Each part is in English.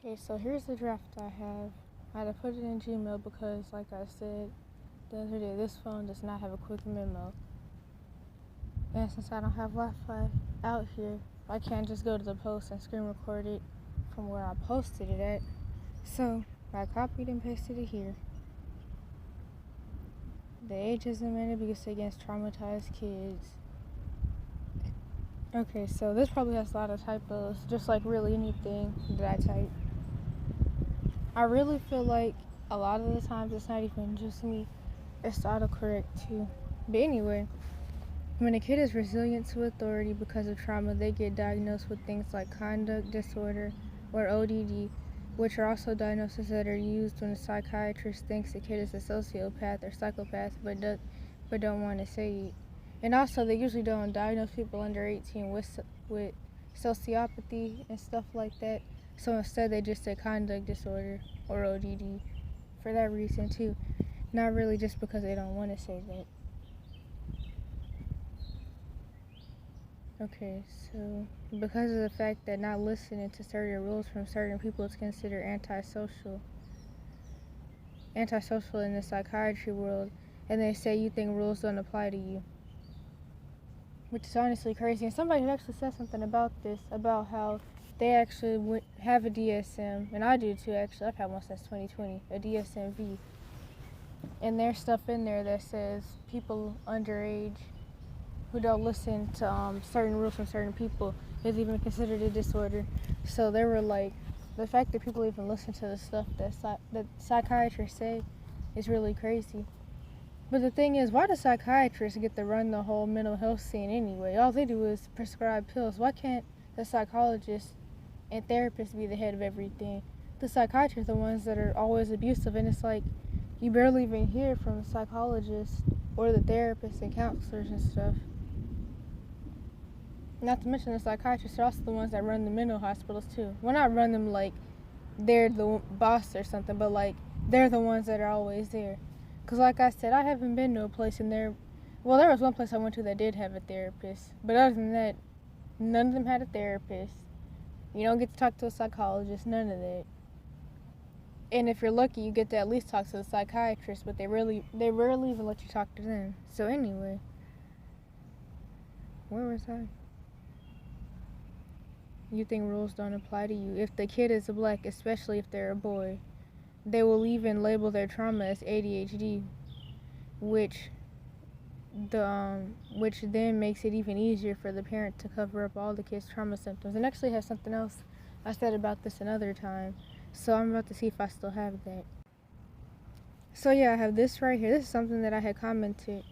Okay, so here's the draft I have. I had to put it in Gmail because, like I said the other day, this phone does not have a quick memo. And since I don't have Wi-Fi out here, I can't just go to the post and screen record it from where I posted it at. So I copied and pasted it here. The ageism and abuse against traumatized kids. Okay, so this probably has a lot of typos, just like really anything that I type. I really feel like a lot of the times it's not even just me, it's autocorrect too. But anyway, when a kid is resilient to authority because of trauma, they get diagnosed with things like conduct disorder or ODD, which are also diagnoses that are used when a psychiatrist thinks a kid is a sociopath or psychopath but don't want to say it. And also, they usually don't diagnose people under 18 with sociopathy and stuff like that. So instead, they just say conduct disorder or ODD for that reason too. Not really just because they don't want to say that. Okay, so because of the fact that not listening to certain rules from certain people is considered antisocial in the psychiatry world, and they say you think rules don't apply to you, which is honestly crazy. And somebody actually said something about this, about how they actually have a DSM, and I do too actually. I've had one since 2020, a DSM-V, and there's stuff in there that says people underage who don't listen to certain rules from certain people is even considered a disorder. So they were like, the fact that people even listen to the stuff that psychiatrists say is really crazy. But the thing is, why do psychiatrists get to run the whole mental health scene anyway? All they do is prescribe pills. Why can't the psychologists and therapists be the head of everything? The psychiatrists are the ones that are always abusive, and it's like you barely even hear from the psychologists or the therapists and counselors and stuff. Not to mention the psychiatrists are also the ones that run the mental hospitals too. Well, not run them like they're the boss or something, but like they're the ones that are always there. Because like I said, I haven't been to a place in there. Well, there was one place I went to that did have a therapist. But other than that, none of them had a therapist. You don't get to talk to a psychologist, none of that. And if you're lucky, you get to at least talk to the psychiatrist, but they rarely even let you talk to them. So anyway, where was I? You think rules don't apply to you. If the kid is black, especially if they're a boy, they will even label their trauma as ADHD, which then makes it even easier for the parent to cover up all the kid's trauma symptoms. And actually has something else I said about this another time, so I'm about to see if I still have that. So yeah, I have this right here. This is something that I had commented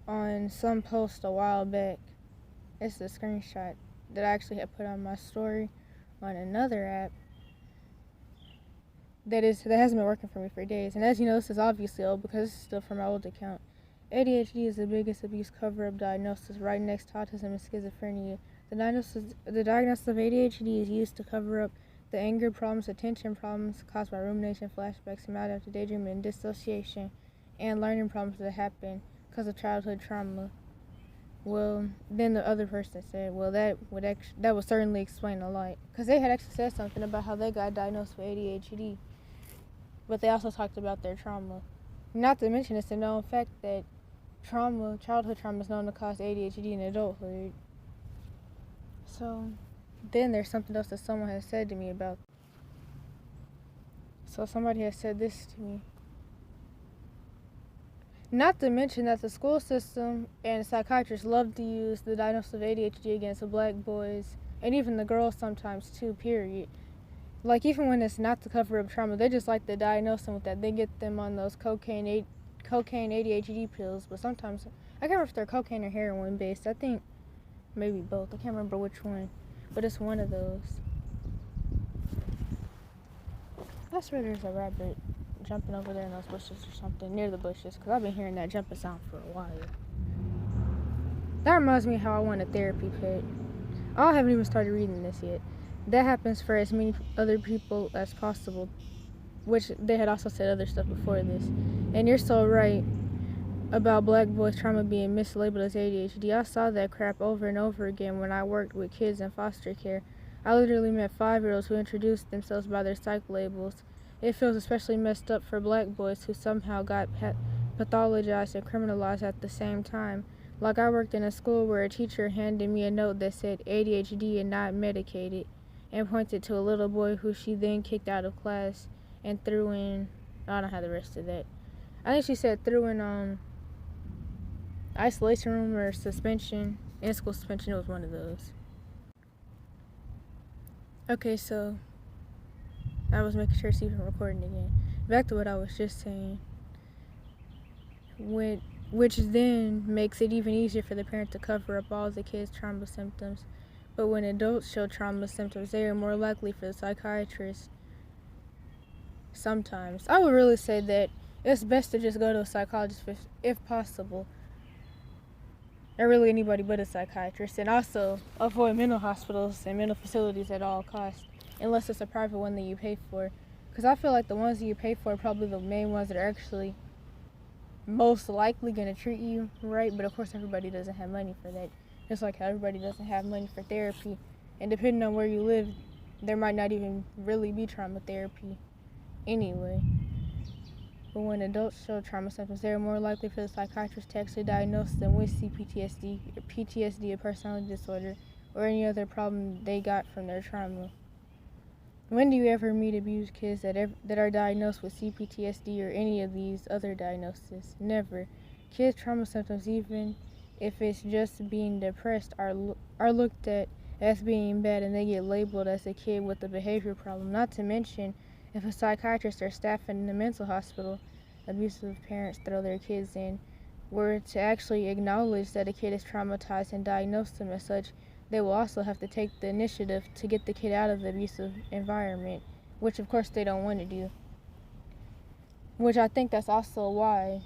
on some post a while back. It's a screenshot that I actually had put on my story on another app that hasn't been working for me for days. And as you know, this is obviously old because this is still from my old account. ADHD is the biggest abuse cover-up diagnosis, right next to autism and schizophrenia. The diagnosis of ADHD is used to cover up the anger problems, attention problems caused by rumination, flashbacks, maladaptive daydreaming, and dissociation, and learning problems that happen because of childhood trauma. Well, then the other person said, well, that would certainly explain a lot. Because they had actually said something about how they got diagnosed with ADHD. But they also talked about their trauma. Not to mention, it's a known fact that childhood trauma is known to cause ADHD in adulthood. So, then there's something else that someone has said to me about. So somebody has said this to me. Not to mention that the school system and psychiatrists love to use the diagnosis of ADHD against the black boys, and even the girls sometimes too, period. Like, even when it's not to cover up trauma, they just like to diagnose them with that. They get them on those cocaine ADHD pills, but sometimes, I can't remember if they're cocaine or heroin based. I think maybe both. I can't remember which one, but it's one of those. I swear there's a rabbit jumping over there in those bushes or something, near the bushes, because I've been hearing that jumping sound for a while. That reminds me of how I want a therapy pet. I haven't even started reading this yet. That happens for as many other people as possible, which they had also said other stuff before this. And you're so right about black boys' trauma being mislabeled as ADHD. I saw that crap over and over again when I worked with kids in foster care. I literally met 5-year-olds who introduced themselves by their psych labels. It feels especially messed up for black boys who somehow got pathologized and criminalized at the same time. Like I worked in a school where a teacher handed me a note that said ADHD and not medicated, and pointed to a little boy who she then kicked out of class and threw in, I don't have the rest of that. I think she said threw in isolation room or suspension. In school suspension, it was one of those. Okay, so I was making sure it's even recording again. Back to what I was just saying. Which then makes it even easier for the parent to cover up all the kids' trauma symptoms. But when adults show trauma symptoms, they are more likely for the psychiatrist. Sometimes. I would really say that it's best to just go to a psychologist if possible. Or really anybody but a psychiatrist. And also avoid mental hospitals and mental facilities at all costs. Unless it's a private one that you pay for. Because I feel like the ones that you pay for are probably the main ones that are actually most likely going to treat you right. But of course everybody doesn't have money for that. Just like how everybody doesn't have money for therapy. And depending on where you live, there might not even really be trauma therapy anyway. But when adults show trauma symptoms, they are more likely for the psychiatrist to actually diagnose them with CPTSD, or PTSD, a personality disorder, or any other problem they got from their trauma. When do you ever meet abused kids that are diagnosed with CPTSD or any of these other diagnoses? Never. Kids' trauma symptoms, even if it's just being depressed, are looked at as being bad, and they get labeled as a kid with a behavior problem. Not to mention, if a psychiatrist or staff in a mental hospital, abusive parents throw their kids in, were to actually acknowledge that a kid is traumatized and diagnose them as such, they will also have to take the initiative to get the kid out of the abusive environment, which of course they don't want to do. Which I think that's also why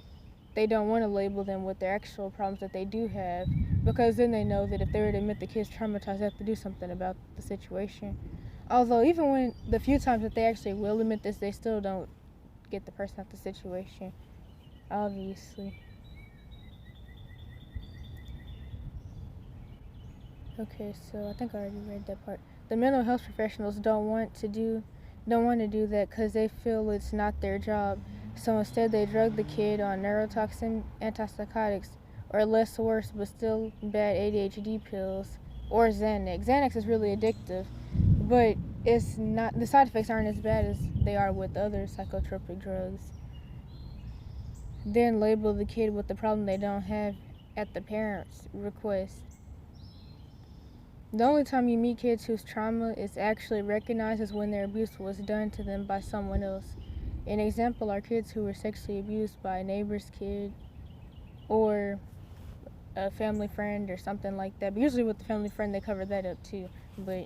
they don't want to label them with their actual problems that they do have, because then they know that if they were to admit the kid's traumatized, they have to do something about the situation. Although even when the few times that they actually will admit this, they still don't get the person out of the situation, obviously. Okay, so I think I already read that part. The mental health professionals don't want to do that because they feel it's not their job. So instead they drug the kid on neurotoxin, antipsychotics, or less worse but still bad ADHD pills, or Xanax. Xanax is really addictive, but it's not, the side effects aren't as bad as they are with other psychotropic drugs. Then label the kid with the problem they don't have at the parent's request. The only time you meet kids whose trauma is actually recognized is when their abuse was done to them by someone else. An example are kids who were sexually abused by a neighbor's kid or a family friend or something like that. But usually with the family friend they cover that up too. But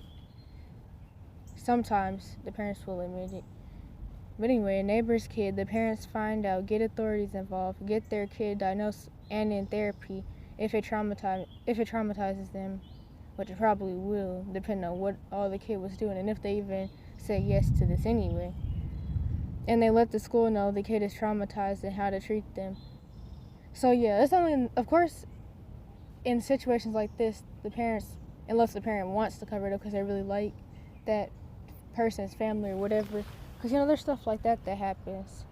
sometimes the parents will admit it. But anyway, a neighbor's kid, the parents find out, get authorities involved, get their kid diagnosed and in therapy if it traumatizes them, which it probably will, depending on what all the kid was doing and if they even say yes to this anyway. And they let the school know the kid is traumatized and how to treat them. So yeah, it's only, of course, in situations like this, the parents, unless the parent wants to cover it up because they really like that person's family or whatever, because there's stuff like that happens,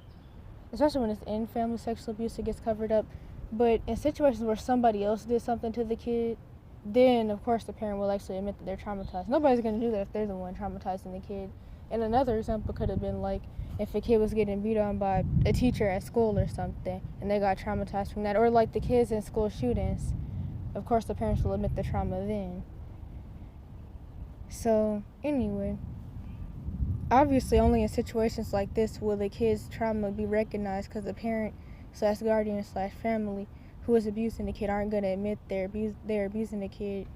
especially when it's in family sexual abuse, it gets covered up. But in situations where somebody else did something to the kid, then of course the parent will actually admit that they're traumatized. Nobody's going to do that if they're the one traumatizing the kid. And another example could have been like if a kid was getting beat on by a teacher at school or something and they got traumatized from that, or like the kids in school shootings. Of course the parents will admit the trauma then. So anyway, obviously only in situations like this will the kid's trauma be recognized, because the parent / guardian / family who is abusing the kid aren't going to admit they're abusing the kid.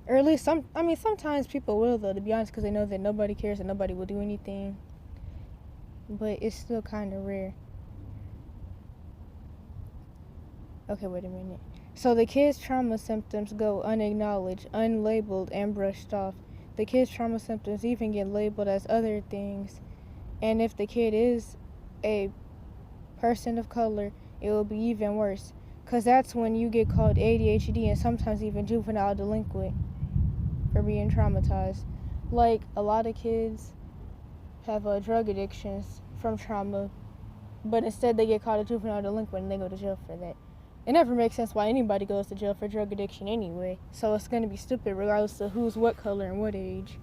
Or at least sometimes people will, though, to be honest, because they know that nobody cares and nobody will do anything. But it's still kind of rare. Okay, wait a minute. So the kid's trauma symptoms go unacknowledged, unlabeled, and brushed off. The kid's trauma symptoms even get labeled as other things. And if the kid is a person of color, it will be even worse, because that's when you get called ADHD and sometimes even juvenile delinquent for being traumatized. Like, a lot of kids have drug addictions from trauma, but instead they get caught a juvenile delinquent and they go to jail for that. It never makes sense why anybody goes to jail for drug addiction anyway, so it's going to be stupid regardless of who's what color and what age.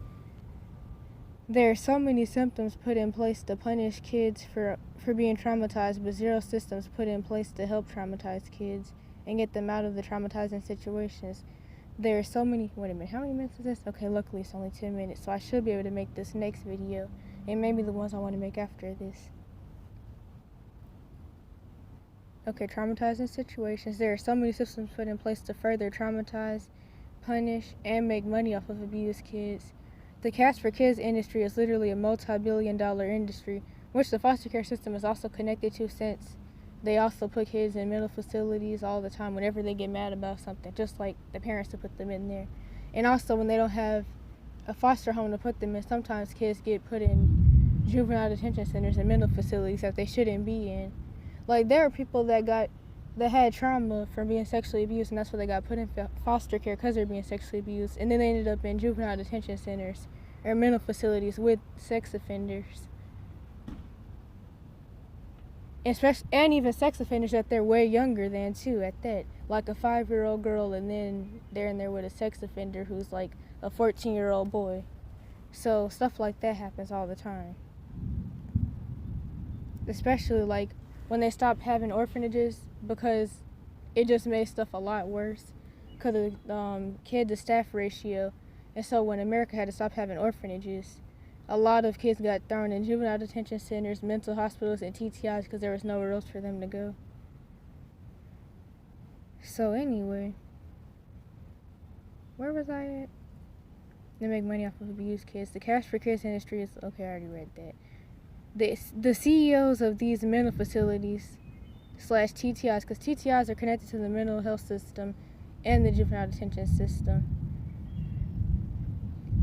There are so many systems put in place to punish kids for being traumatized, but zero systems put in place to help traumatized kids and get them out of the traumatizing situations. There are so many, wait a minute, how many minutes is this? Okay, luckily it's only 10 minutes, so I should be able to make this next video, and maybe the ones I want to make after this. Okay, traumatizing situations. There are so many systems put in place to further traumatize, punish, and make money off of abused kids. The cash for kids industry is literally a multi-billion-dollar industry, which the foster care system is also connected to, since they also put kids in mental facilities all the time whenever they get mad about something, just like the parents to put them in there. And also when they don't have a foster home to put them in, sometimes kids get put in juvenile detention centers and mental facilities that they shouldn't be in. Like, there are people that had trauma from being sexually abused, and that's why they got put in foster care, because they're being sexually abused, and then they ended up in juvenile detention centers or mental facilities with sex offenders. And even sex offenders that they're way younger than, too, at that. Like a 5-year-old girl, and then they're in there with a sex offender who's like a 14-year-old boy. So stuff like that happens all the time. Especially like when they stopped having orphanages, because it just made stuff a lot worse because of the kid-to-staff ratio. And so when America had to stop having orphanages, a lot of kids got thrown in juvenile detention centers, mental hospitals, and TTIs because there was nowhere else for them to go. So anyway, where was I at? They make money off of abused kids. The cash for kids industry is, okay, I already read that. The CEOs of these mental facilities / TTIs, because TTIs are connected to the mental health system and the juvenile detention system.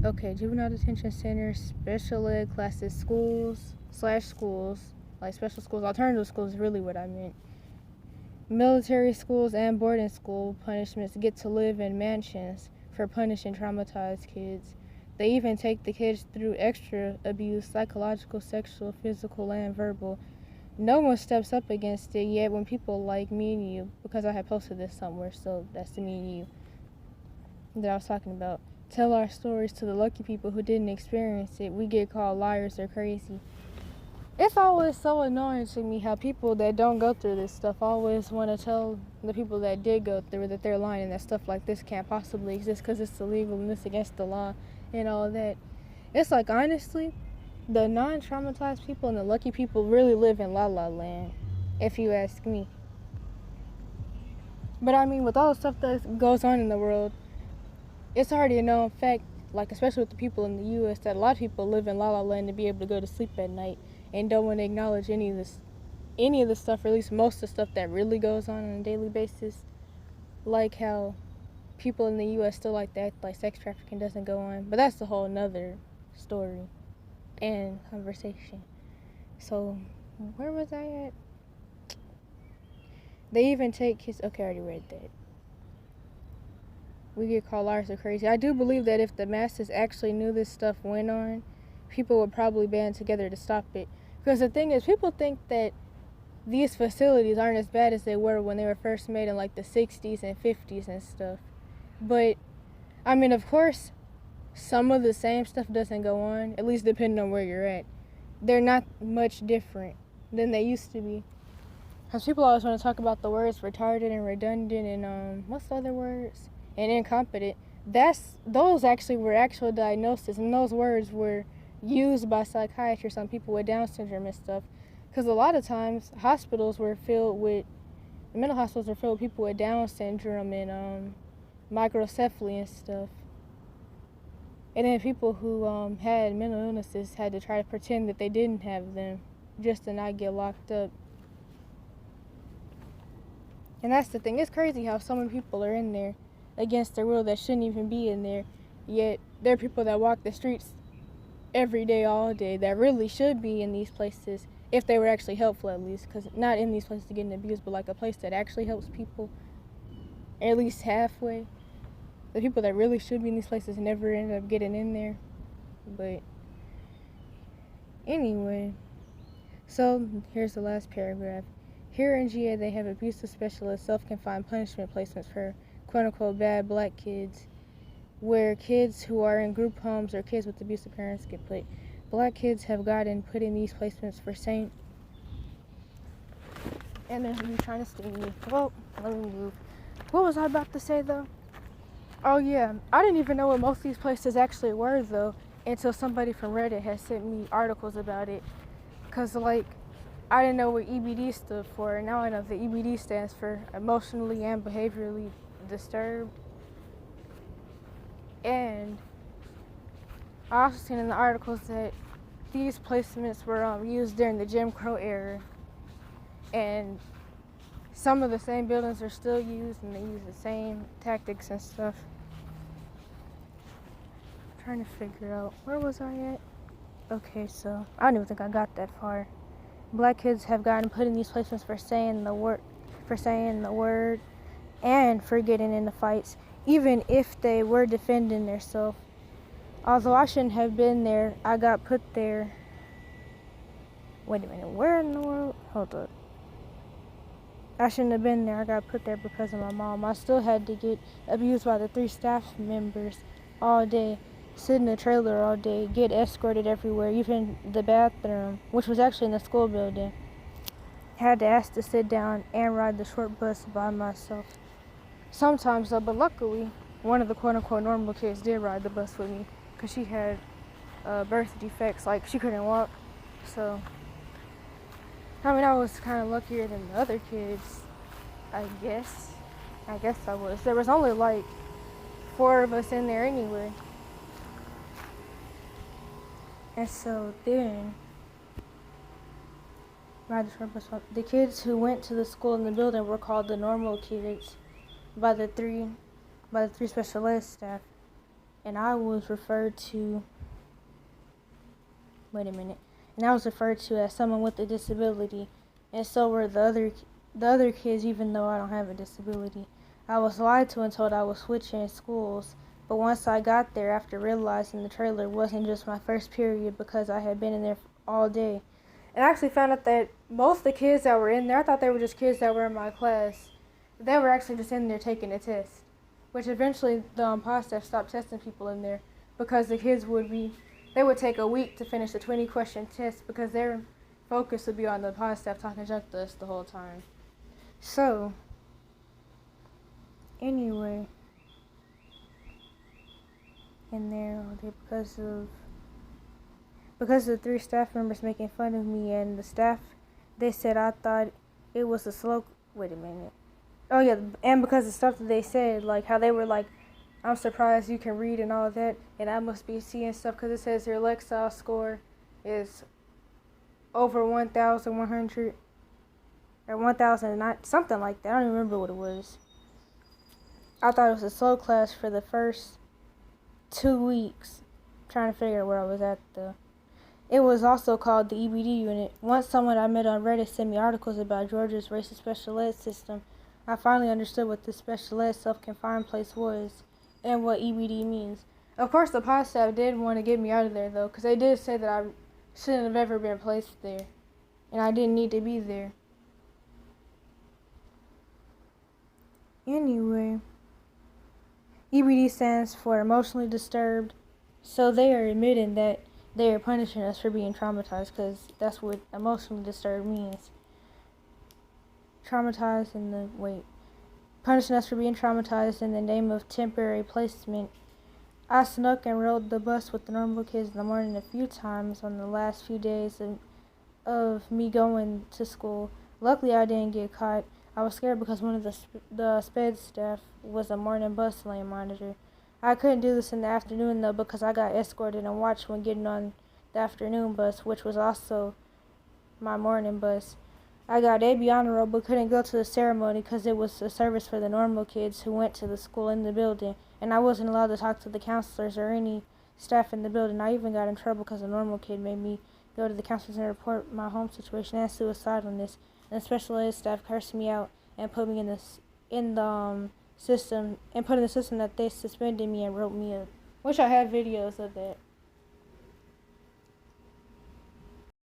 Okay, juvenile detention centers, special ed classes, schools, like special schools, alternative schools is really what I meant. Military schools and boarding school punishments get to live in mansions for punishing traumatized kids. They even take the kids through extra abuse, psychological, sexual, physical, and verbal. No one steps up against it yet when people like me and you, because I had posted this somewhere, so that's the me and you that I was talking about, tell our stories to the lucky people who didn't experience it. We get called liars or crazy. It's always so annoying to me how people that don't go through this stuff always want to tell the people that did go through it that they're lying and that stuff like this can't possibly exist because it's illegal and it's against the law and all that. It's like, honestly, the non-traumatized people and the lucky people really live in La La Land, if you ask me. But I mean, with all the stuff that goes on in the world, it's already a known fact, like especially with the people in the U.S., that a lot of people live in La La Land to be able to go to sleep at night and don't want to acknowledge any of the stuff, or at least most of the stuff that really goes on a daily basis. Like how people in the U.S. still like that, like sex trafficking doesn't go on. But that's a whole nother story and conversation. So, where was I at? They even take kids, okay, I already read that. We get called liars or crazy. I do believe that if the masses actually knew this stuff went on, people would probably band together to stop it. Because the thing is, people think that these facilities aren't as bad as they were when they were first made in like the 60s and 50s and stuff. But, I mean, of course, some of the same stuff doesn't go on, at least depending on where you're at. They're not much different than they used to be. Because people always want to talk about the words retarded and redundant and, what's the other words? And incompetent. Those actually were actual diagnoses, and those words were used by psychiatrists on people with Down syndrome and stuff. Because a lot of times, mental hospitals were filled with people with Down syndrome and microcephaly and stuff. And then people who had mental illnesses had to try to pretend that they didn't have them just to not get locked up. And that's the thing. It's crazy how so many people are in there against their will that shouldn't even be in there. Yet there are people that walk the streets every day, all day, that really should be in these places if they were actually helpful, at least. Because not in these places to get abused, but like a place that actually helps people, at least halfway. The people that really should be in these places never end up getting in there. But anyway, so here's the last paragraph. Here in GA, they have abusive specialist self-confined punishment placements for quote-unquote bad black kids, where kids who are in group homes or kids with abusive parents get put. Black kids have gotten put in these placements for saying, and they're trying to sting me. Well, let me move. What was I about to say though? Oh yeah, I didn't even know what most of these places actually were though, until somebody from Reddit had sent me articles about it. Cause like, I didn't know what EBD stood for, and now I know the EBD stands for emotionally and behaviorally disturbed. And I also seen in the articles that these placements were used during the Jim Crow era, and some of the same buildings are still used, and they use the same tactics and stuff. I'm trying to figure out, where was I at? Okay, so I don't even think I got that far. Black kids have gotten put in these placements for saying the word, and for getting into fights, even if they were defending themselves. Although I shouldn't have been there, I got put there. Wait a minute, where in the world? Hold up. I shouldn't have been there. I got put there because of my mom. I still had to get abused by the 3 staff members all day, sit in the trailer all day, get escorted everywhere, even the bathroom, which was actually in the school building. Had to ask to sit down and ride the short bus by myself. Sometimes though, but luckily, one of the quote-unquote normal kids did ride the bus with me, because she had birth defects, like she couldn't walk. So, I mean, I was kind of luckier than the other kids, I guess. I was. There was only like 4 of us in there anyway. And so then, the kids who went to the school in the building were called the normal kids by the 3 special ed staff. And I was referred to, as someone with a disability, and so were the other kids, even though I don't have a disability. I was lied to and told I was switching schools, but once I got there, after realizing the trailer wasn't just my first period because I had been in there all day, and I actually found out that most of the kids that were in there, I thought they were just kids that were in my class. They were actually just in there taking a test, which eventually the pod staff stopped testing people in there because the kids would take a week to finish the 20-question test because their focus would be on the pod staff talking junk to us the whole time. So, anyway, in there all day because of the 3 staff members making fun of me, and the staff, they said I thought it was a slow. Wait a minute. Oh yeah, and because of stuff that they said, like how they were like, I'm surprised you can read and all that, and I must be seeing stuff because it says your Lexile score is over 1,100 or 1,009, something like that. I don't remember what it was. I thought it was a slow class for the first 2 weeks, trying to figure out where I was at though. It was also called the EBD unit. Once someone I met on Reddit sent me articles about Georgia's racist special ed system, I finally understood what this special ed self-confined place was and what EBD means. Of course, the pod staff did want to get me out of there, though, because they did say that I shouldn't have ever been placed there, and I didn't need to be there. Anyway, EBD stands for emotionally disturbed, so they are admitting that they are punishing us for being traumatized, because that's what emotionally disturbed means. Punishing us for being traumatized in the name of temporary placement. I snuck and rode the bus with the normal kids in the morning a few times on the last few days of me going to school. Luckily, I didn't get caught. I was scared because one of the sped staff was a morning bus lane monitor. I couldn't do this in the afternoon, though, because I got escorted and watched when getting on the afternoon bus, which was also my morning bus. I got AB honor roll, but couldn't go to the ceremony because it was a service for the normal kids who went to the school in the building, and I wasn't allowed to talk to the counselors or any staff in the building. I even got in trouble because a normal kid made me go to the counselors and report my home situation and suicidalness, and the special ed staff cursed me out and put me in the system that they suspended me and wrote me up, which I have videos of that.